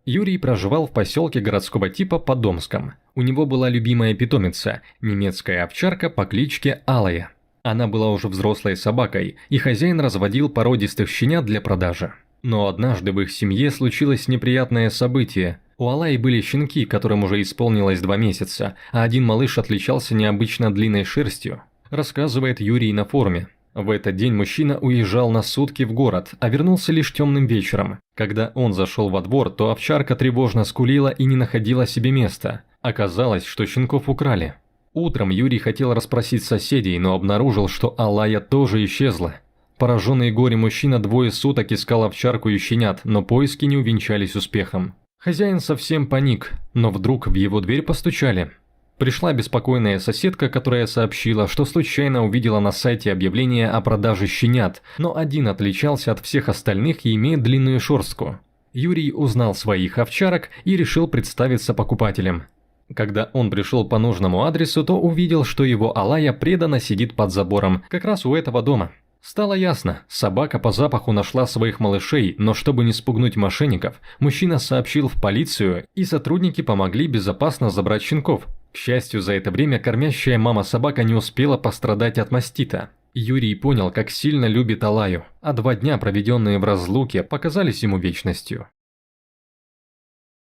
Юрий проживал в поселке городского типа Подомском. У него была любимая питомица – немецкая овчарка по кличке Алая. Она была уже взрослой собакой, и хозяин разводил породистых щенят для продажи. Но однажды в их семье случилось неприятное событие. У Алаи были щенки, которым уже исполнилось 2 месяца, а один малыш отличался необычно длинной шерстью, рассказывает Юрий на форуме. В этот день мужчина уезжал на сутки в город, а вернулся лишь темным вечером. Когда он зашел во двор, то овчарка тревожно скулила и не находила себе места. Оказалось, что щенков украли. Утром Юрий хотел расспросить соседей, но обнаружил, что Алая тоже исчезла. Пораженный горем мужчина 2 суток искал овчарку и щенят, но поиски не увенчались успехом. Хозяин совсем паник, но вдруг в его дверь постучали. Пришла беспокойная соседка, которая сообщила, что случайно увидела на сайте объявление о продаже щенят, но один отличался от всех остальных и имеет длинную шерстку. Юрий узнал своих овчарок и решил представиться покупателем. Когда он пришел по нужному адресу, то увидел, что его Алая преданно сидит под забором, как раз у этого дома. Стало ясно, собака по запаху нашла своих малышей, но чтобы не спугнуть мошенников, мужчина сообщил в полицию, и сотрудники помогли безопасно забрать щенков. К счастью, за это время кормящая мама собака не успела пострадать от мастита. Юрий понял, как сильно любит Алаю, а 2 дня, проведенные в разлуке, показались ему вечностью.